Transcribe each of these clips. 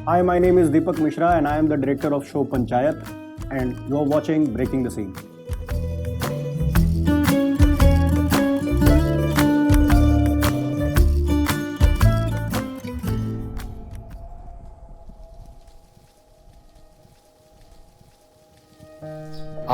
Hi, my name is Deepak Mishra and I am the director of show Panchayat, and you are watching Breaking the Scene.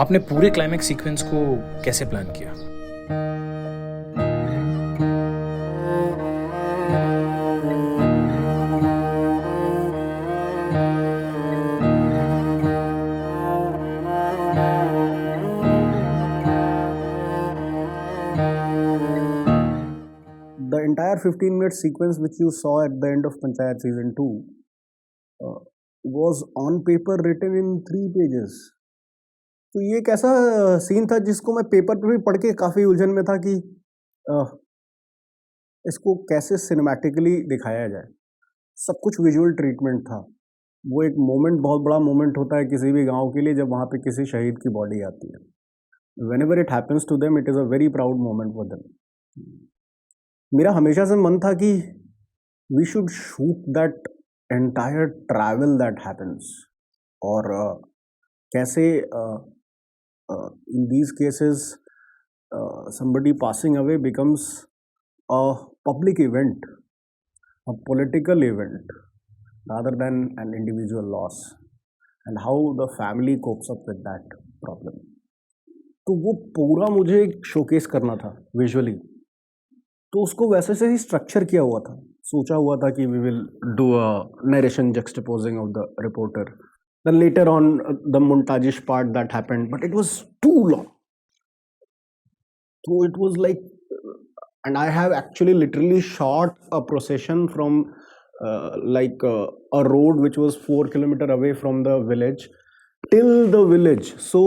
आपने पूरे climax sequence को कैसे plan किया? The entire 15-minute sequence which you saw at the end of Panchayat season 2 was on paper written in 3 pages. तो ये एक ऐसा scene था जिसको मैं पेपर पे भी पढ़ के काफ़ी उलझन में था कि इसको कैसे सिनेमैटिकली दिखाया जाए। सब कुछ विजुअल ट्रीटमेंट था। वो एक मोमेंट बहुत बड़ा मोमेंट होता है किसी भी गांव के लिए जब वहाँ पे किसी शहीद की बॉडी आती है। Whenever it happens to them, it is a very proud moment for them. मेरा हमेशा से मन था कि we should shoot that entire travel that happens और कैसे in these cases somebody passing away becomes a public event, a political event rather than an individual loss, and how the family copes up with that problem. तो वो पूरा मुझे showcase करना था visually, तो उसको वैसे से ही स्ट्रक्चर किया हुआ था। सोचा हुआ था कि we will do a narration juxtaposing of the reporter, then later on the montage part that happened, but it was too long. So it was like, and I have actually literally shot a procession from a road which was 4 kilometers away from the village till the village. So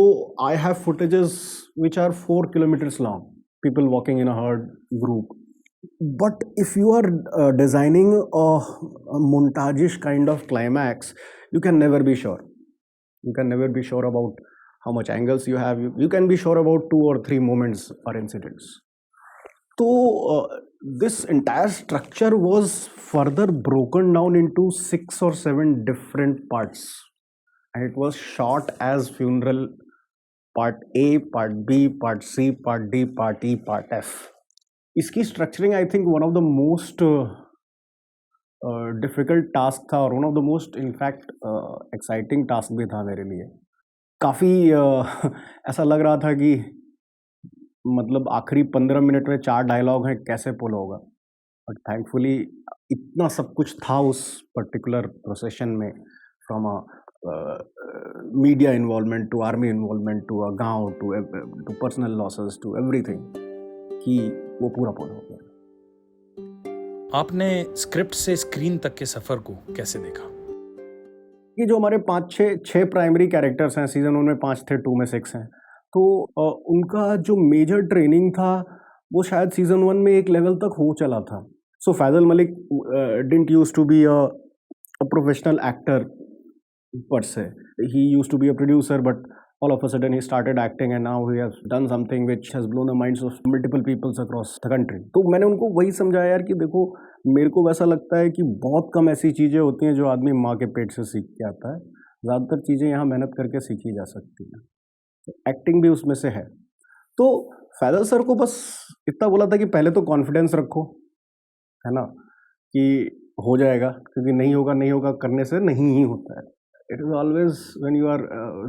I have footages which are 4 kilometers long, people walking in a herd group. But if you are designing a montage kind of climax, you can never be sure. You can never be sure about how much angles you have. You can be sure about 2 or 3 moments or incidents. So this entire structure was further broken down into 6 or 7 different parts, and it was shot as funeral part A, part B, part C, part D, part E, part F. इसकी structuring I think one of the most difficult task था और one of the most in fact exciting task भी था मेरे लिए। काफ़ी ऐसा लग रहा था कि मतलब आखिरी 15 मिनट में 4 डायलॉग हैं, कैसे पुल होगा। बट थैंकफुली इतना सब कुछ था उस पर्टिकुलर प्रोसेशन में, from a media involvement to army involvement to a गाँव to personal losses to everything, कि वो पूरा पूरा हो गया। आपने स्क्रिप्ट से स्क्रीन तक के सफर को कैसे देखा? ये जो हमारे 5-6 प्राइमरी कैरेक्टर्स हैं, सीजन 1 में 5 थे, 2 में 6 हैं, तो उनका जो मेजर ट्रेनिंग था वो शायद सीजन 1 में एक लेवल तक हो चला था। So Faizal Malik didn't use to be a professional actor per se. He used to be a producer, but all of a sudden he started acting, and now he has done something which has blown the minds of multiple peoples across the country. तो मैंने उनको वही समझाया यार कि देखो, मेरे को वैसा लगता है कि बहुत कम ऐसी चीज़ें होती हैं जो आदमी माँ के पेट से सीख के आता है। ज़्यादातर चीज़ें यहाँ मेहनत करके सीखी जा सकती हैं, तो एक्टिंग भी उसमें से है। तो फैजल सर को बस इतना बोला था कि पहले तो कॉन्फिडेंस रखो, है ना, कि हो जाएगा, क्योंकि नहीं होगा करने से नहीं ही होता है। It is always when you are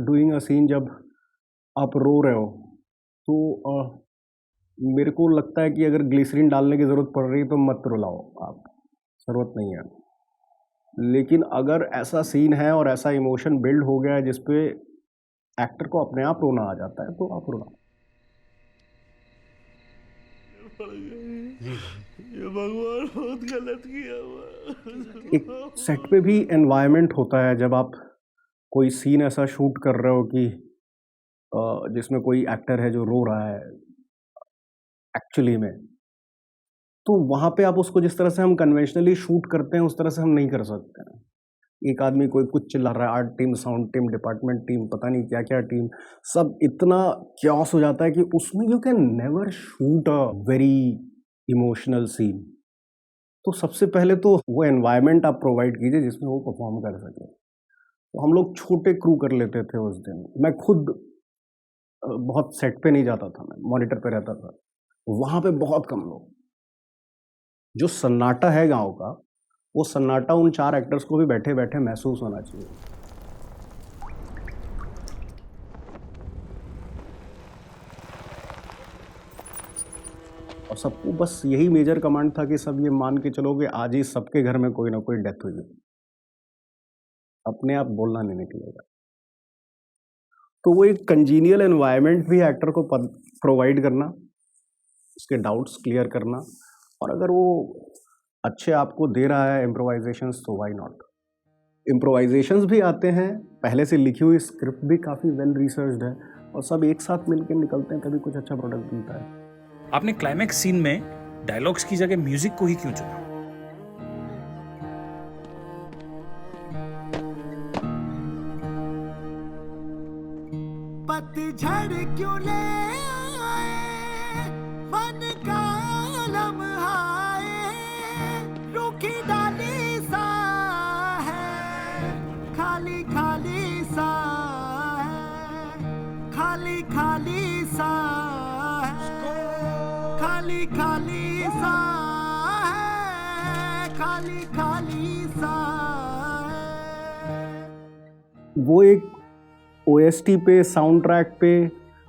doing a scene, जब आप रो रहे हो तो मेरे को लगता है कि अगर ग्लिसरीन डालने की ज़रूरत पड़ रही है तो मत रुलाओ आप, ज़रूरत नहीं है। लेकिन अगर ऐसा सीन है और ऐसा इमोशन बिल्ड हो गया है जिस पे एक्टर को अपने आप रोना आ जाता है, तो आप रुलाओ। ये भगवान बहुत गलत किया हुआ। एक सेट पे भी एनवायरनमेंट होता है जब आप कोई सीन ऐसा शूट कर रहे हो कि जिसमें कोई एक्टर है जो रो रहा है एक्चुअली में, तो वहाँ पे आप उसको जिस तरह से हम कन्वेंशनली शूट करते हैं उस तरह से हम नहीं कर सकते हैं। एक आदमी कोई कुछ चिल्ला रहा है, art team, sound team, department team, पता नहीं क्या क्या टीम, सब इतना क्योस हो जाता है कि उसमें you can never shoot a very emotional scene. तो सबसे पहले तो वो एनवायरनमेंट आप प्रोवाइड कीजिए जिसमें वो परफॉर्म कर सके। तो हम लोग छोटे क्रू कर लेते थे उस दिन। मैं खुद बहुत सेट पे नहीं जाता था, मैं मॉनिटर पे रहता था। वहाँ पे बहुत कम लोग। जो सन्नाटा है गाँव का, वो सन्नाटा उन 4 एक्टर्स को भी बैठे-बैठे महसूस होना चाहिए। और सबको बस यही मेजर कमांड था कि सब ये मान के चलो कि आज ही सबके घर में कोई ना कोई डेथ हुई है। अपने आप बोलना नहीं निकलेगा। तो वो एक कंजीनियल एनवायरनमेंट भी एक्टर को प्रोवाइड करना, उसके डाउट्स क्लियर करना, और अगर वो अच्छे आपको दे रहा है इम्प्रोवाइजेशंस तो व्हाई नॉट। इम्प्रोवाइजेशंस भी आते हैं, पहले से लिखी हुई स्क्रिप्ट भी काफ़ी वेल रिसर्च्ड है, और सब एक साथ मिलकर निकलते हैं तभी कुछ अच्छा प्रोडक्ट बनता है। आपने क्लाइमैक्स सीन में डायलॉग्स की जगह म्यूजिक को ही क्यों चुना? पतझड़ क्यों ले आए, मन का लम्हा आए, रूखी डाली सा है, खाली खाली सा है, खाली खाली सा है, खाली खाली सा है, खाली खाली सा है। वो एक OST पे, साउंड ट्रैक पे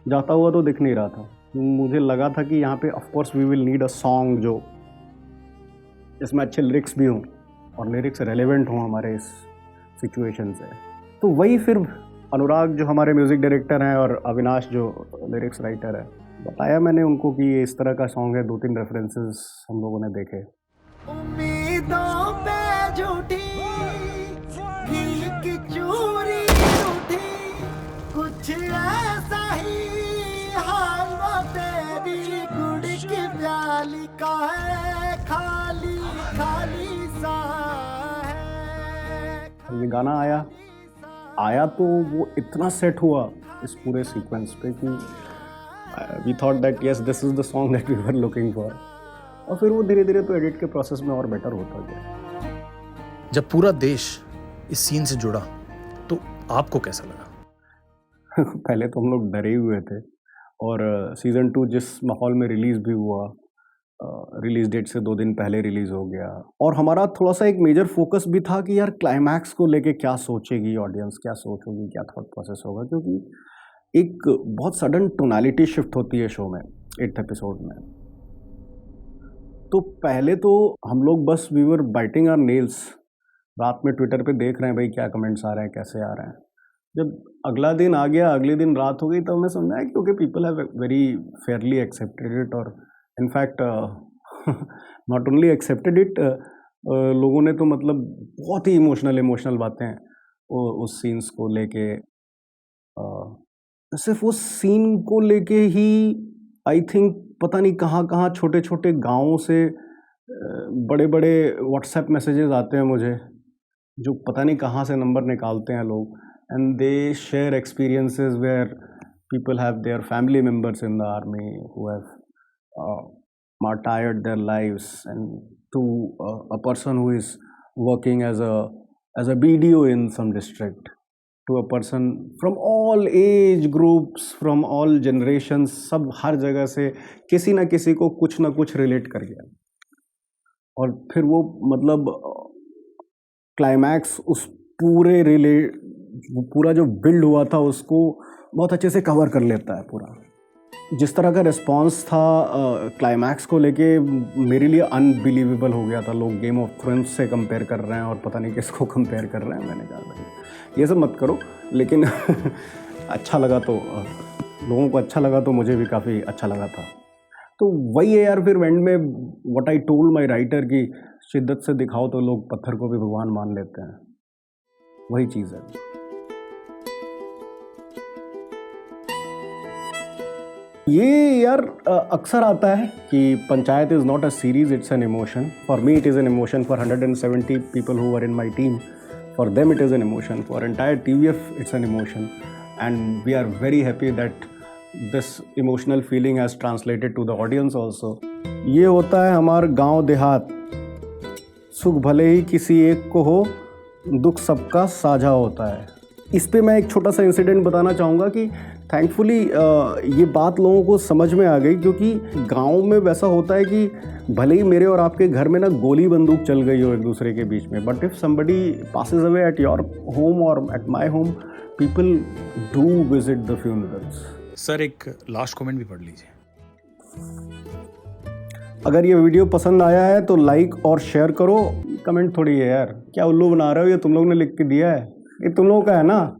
जाता हुआ तो दिख नहीं रहा था। मुझे लगा था कि यहाँ पे of course we will need a song जो जिसमें अच्छे लिरिक्स भी हों और लिरिक्स रेलेवेंट हों हमारे इस सिचुएशन से। तो वही फिर अनुराग जो हमारे म्यूज़िक डायरेक्टर हैं और अविनाश जो लिरिक्स राइटर है, बताया मैंने उनको कि ये इस तरह का सॉन्ग है। 2-3 रेफरेंसेस हम लोगों ने देखे। उम्मीदों पे झूठी घी की चूरी रूठी, कुछ ऐसा ही हाल वो तेरी गुड़ की प्याली का है, खाली खाली सा है। ये गाना आया तो वो इतना सेट हुआ इस पूरे सीक्वेंस पे कि we thought that yes this is the song that we were looking for. और फिर वो धीरे धीरे तो एडिट के प्रोसेस में और बेटर होता गया। जब पूरा देश इस सीन से जुड़ा तो आपको कैसा लगा? पहले तो हम लोग डरे हुए थे, और सीज़न 2 जिस माहौल में रिलीज़ भी हुआ, रिलीज़ डेट से 2 दिन पहले रिलीज़ हो गया। और हमारा थोड़ा सा एक मेजर फोकस भी था कि यार क्लाइमैक्स को लेके क्या सोचेगी ऑडियंस, क्या सोचेगी, क्या थॉट प्रोसेस होगा, क्योंकि एक बहुत सडन टोनालिटी शिफ्ट होती है शो में 8th एपिसोड में। तो पहले तो हम लोग बस we were biting our nails, रात में ट्विटर पे देख रहे हैं भाई क्या कमेंट्स आ रहे हैं, कैसे आ रहे हैं। जब अगला दिन आ गया, अगले दिन रात हो गई, तब मैं समझा है क्योंकि people have very fairly accepted it, और in fact not only accepted it, लोगों ने तो मतलब बहुत ही इमोशनल बातें उस सीन्स को लेके, सिर्फ उस सीन को लेके ही आई थिंक पता नहीं कहाँ छोटे छोटे गाँवों से बड़े बड़े व्हाट्सएप मैसेजेस आते हैं मुझे, जो पता नहीं कहाँ से नंबर निकालते हैं लोग, and they share experiences where people have their family members in the army who have martyred their lives, and to a person who is working as a BDO in some district, to a person from all age groups, from all generations, सब हर जगह से किसी ना किसी को कुछ ना कुछ रिलेट कर गया। और फिर वो मतलब क्लाइमैक्स उस पूरा जो बिल्ड हुआ था उसको बहुत अच्छे से कवर कर लेता है पूरा। जिस तरह का रिस्पांस था क्लाइमैक्स को लेके, मेरे लिए अनबिलीवेबल हो गया था। लोग गेम ऑफ थ्रोन्स से कंपेयर कर रहे हैं और पता नहीं किसको कंपेयर कर रहे हैं। मैंने कहा भाई ये सब मत करो, लेकिन अच्छा लगा तो लोगों को अच्छा लगा तो मुझे भी काफ़ी अच्छा लगा था। तो वही है यार, फिर एंड में what I told my writer कि शिद्दत से दिखाओ तो लोग पत्थर को भी भगवान मान लेते हैं, वही चीज़ है। ये यार अक्सर आता है कि Panchayat is not a series, it's an emotion. For me it is an emotion, for 170 people who are in my team, for them it is an emotion, for entire TVF it's an emotion, and we are very happy that this emotional feeling has translated to the audience also. ये होता है हमारे गाँव देहात, सुख भले ही किसी एक को हो, दुख सबका साझा होता है। इस पे मैं एक छोटा सा इंसिडेंट बताना चाहूँगा कि थैंकफुली ये बात लोगों को समझ में आ गई, क्योंकि गांव में वैसा होता है कि भले ही मेरे और आपके घर में ना गोली बंदूक चल गई हो एक दूसरे के बीच में, but if somebody passes away at your home और at my home, people do visit the funerals. Sir एक लास्ट कमेंट भी पढ़ लीजिए। अगर ये वीडियो पसंद आया है तो लाइक और शेयर करो। कमेंट थोड़ी है यार, क्या उल्लू बना रहे हो, ये तुम लोग ने लिख के दिया है, ये तुम लोगों का है ना।